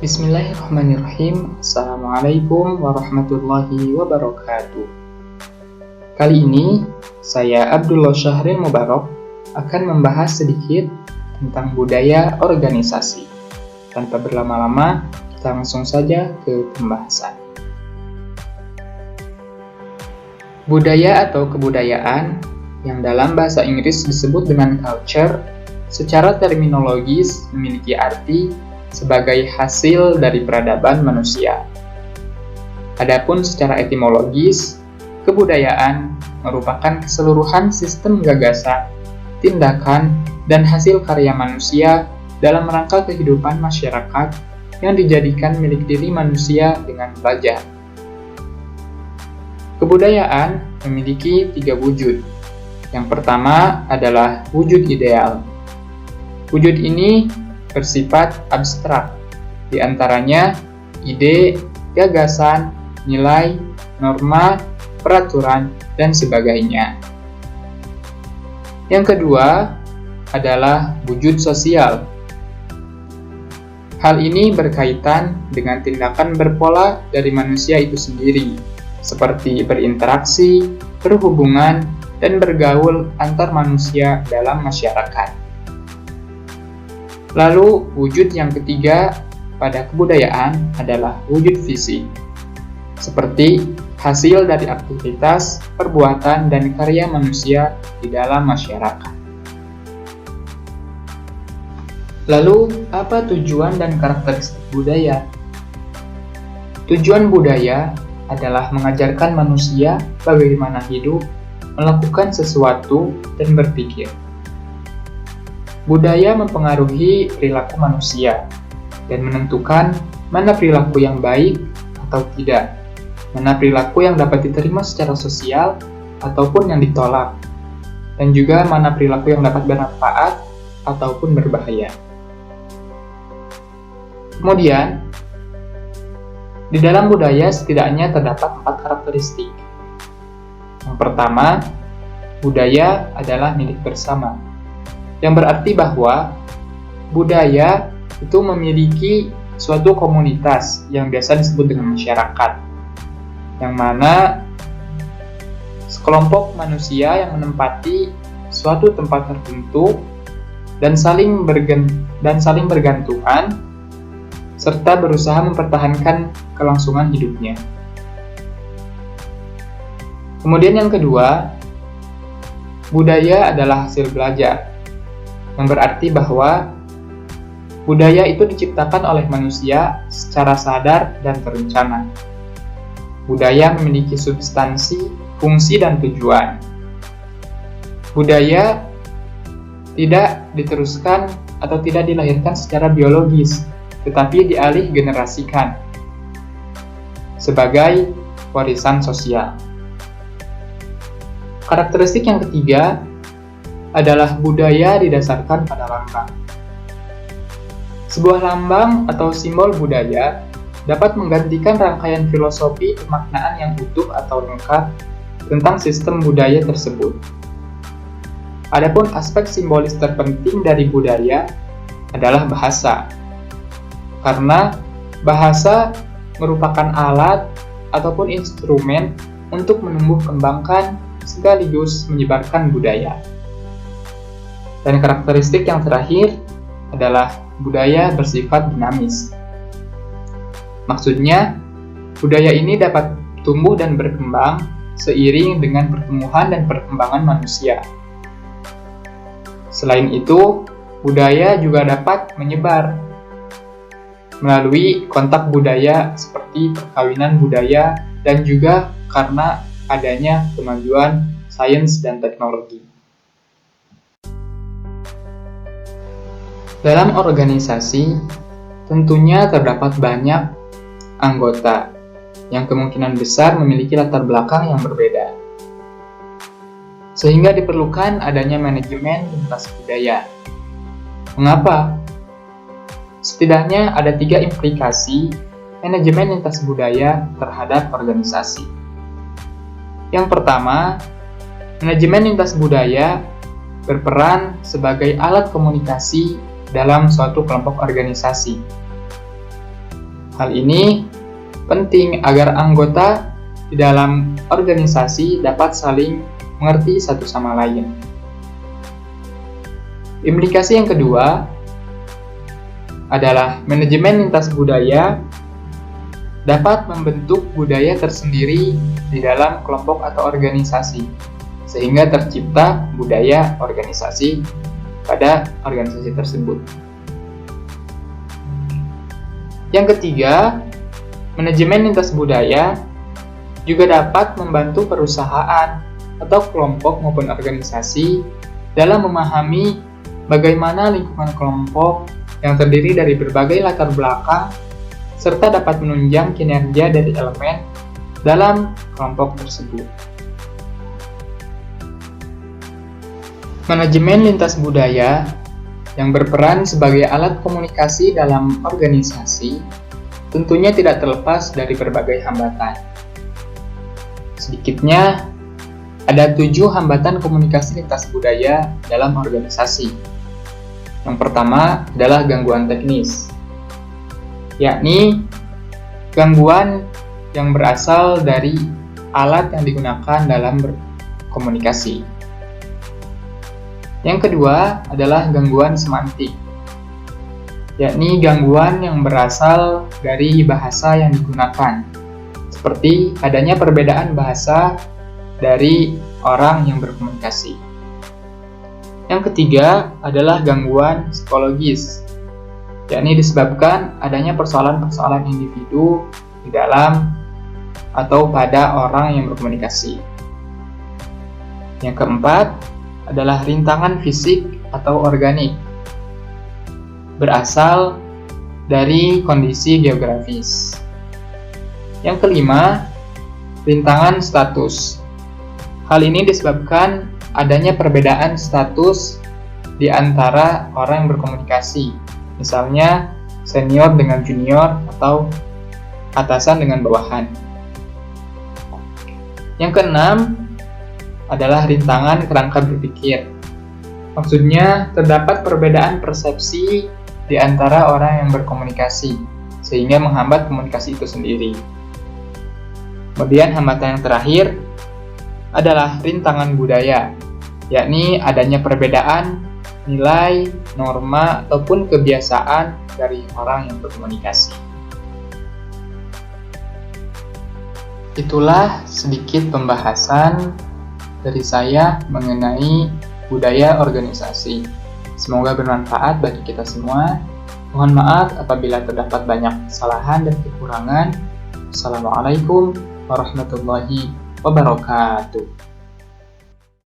Bismillahirrahmanirrahim. Assalamualaikum warahmatullahi wabarakatuh. Kali ini, saya Abdullah Syahril Mubarak akan membahas sedikit tentang budaya organisasi. Tanpa berlama-lama, kita langsung saja ke pembahasan. Budaya atau kebudayaan yang dalam bahasa Inggris disebut dengan culture, secara terminologis memiliki arti sebagai hasil dari peradaban manusia. Adapun secara etimologis, kebudayaan merupakan keseluruhan sistem gagasan, tindakan, dan hasil karya manusia dalam rangka kehidupan masyarakat yang dijadikan milik diri manusia dengan belajar. Kebudayaan memiliki 3 wujud. Yang pertama adalah wujud ideal. Wujud ini bersifat abstrak, di antaranya ide, gagasan, nilai, norma, peraturan, dan sebagainya. Yang kedua adalah wujud sosial. Hal ini berkaitan dengan tindakan berpola dari manusia itu sendiri, seperti berinteraksi, berhubungan, dan bergaul antar manusia dalam masyarakat. Lalu, wujud yang ketiga pada kebudayaan adalah wujud fisik, seperti hasil dari aktivitas, perbuatan, dan karya manusia di dalam masyarakat. Lalu, apa tujuan dan karakteristik budaya? Tujuan budaya adalah mengajarkan manusia bagaimana hidup, melakukan sesuatu, dan berpikir. Budaya mempengaruhi perilaku manusia dan menentukan mana perilaku yang baik atau tidak, mana perilaku yang dapat diterima secara sosial ataupun yang ditolak, dan juga mana perilaku yang dapat bermanfaat ataupun berbahaya. Kemudian, di dalam budaya setidaknya terdapat 4 karakteristik. Yang pertama, budaya adalah milik bersama, yang berarti bahwa budaya itu memiliki suatu komunitas yang biasa disebut dengan masyarakat, yang mana sekelompok manusia yang menempati suatu tempat tertentu dan saling bergantungan serta berusaha mempertahankan kelangsungan hidupnya. Kemudian yang kedua, budaya adalah hasil belajar, yang berarti bahwa budaya itu diciptakan oleh manusia secara sadar dan terencana. Budaya memiliki substansi, fungsi, dan tujuan. Budaya tidak diteruskan atau tidak dilahirkan secara biologis, tetapi dialih generasikan sebagai warisan sosial. Karakteristik yang ketiga adalah budaya didasarkan pada lambang. Sebuah lambang atau simbol budaya dapat menggantikan rangkaian filosofi pemaknaan yang utuh atau lengkap tentang sistem budaya tersebut. Adapun aspek simbolis terpenting dari budaya adalah bahasa, karena bahasa merupakan alat ataupun instrumen untuk menumbuh kembangkan sekaligus menyebarkan budaya. Dan karakteristik yang terakhir adalah budaya bersifat dinamis. Maksudnya, budaya ini dapat tumbuh dan berkembang seiring dengan pertumbuhan dan perkembangan manusia. Selain itu, budaya juga dapat menyebar melalui kontak budaya seperti perkawinan budaya dan juga karena adanya kemajuan sains dan teknologi. Dalam organisasi, tentunya terdapat banyak anggota yang kemungkinan besar memiliki latar belakang yang berbeda. Sehingga diperlukan adanya manajemen lintas budaya. Mengapa? Setidaknya ada 3 implikasi manajemen lintas budaya terhadap organisasi. Yang pertama, manajemen lintas budaya berperan sebagai alat komunikasi dalam suatu kelompok organisasi. Hal ini penting agar anggota di dalam organisasi dapat saling mengerti satu sama lain. Implikasi yang kedua adalah manajemen lintas budaya dapat membentuk budaya tersendiri di dalam kelompok atau organisasi, sehingga tercipta budaya organisasi pada organisasi tersebut. Yang ketiga, manajemen lintas budaya juga dapat membantu perusahaan atau kelompok maupun organisasi dalam memahami bagaimana lingkungan kelompok yang terdiri dari berbagai latar belakang serta dapat menunjang kinerja dari elemen dalam kelompok tersebut. Manajemen lintas budaya yang berperan sebagai alat komunikasi dalam organisasi tentunya tidak terlepas dari berbagai hambatan. Sedikitnya, ada 7 hambatan komunikasi lintas budaya dalam organisasi. Yang pertama adalah gangguan teknis, yakni gangguan yang berasal dari alat yang digunakan dalam berkomunikasi. Yang kedua adalah gangguan semantik, yakni gangguan yang berasal dari bahasa yang digunakan, seperti adanya perbedaan bahasa dari orang yang berkomunikasi. Yang ketiga adalah gangguan psikologis, yakni disebabkan adanya persoalan-persoalan individu di dalam atau pada orang yang berkomunikasi. Yang keempat adalah rintangan fisik atau organik, berasal dari kondisi geografis. Yang kelima, rintangan status. Hal ini disebabkan adanya perbedaan status di antara orang yang berkomunikasi, misalnya senior dengan junior atau atasan dengan bawahan. Yang keenam adalah rintangan kerangka berpikir. Maksudnya, terdapat perbedaan persepsi di antara orang yang berkomunikasi, sehingga menghambat komunikasi itu sendiri. Kemudian hambatan yang terakhir adalah rintangan budaya, yakni adanya perbedaan nilai, norma, ataupun kebiasaan dari orang yang berkomunikasi. Itulah sedikit pembahasan dari saya mengenai budaya organisasi. Semoga bermanfaat bagi kita semua. Mohon maaf apabila terdapat banyak kesalahan dan kekurangan. Assalamualaikum warahmatullahi wabarakatuh.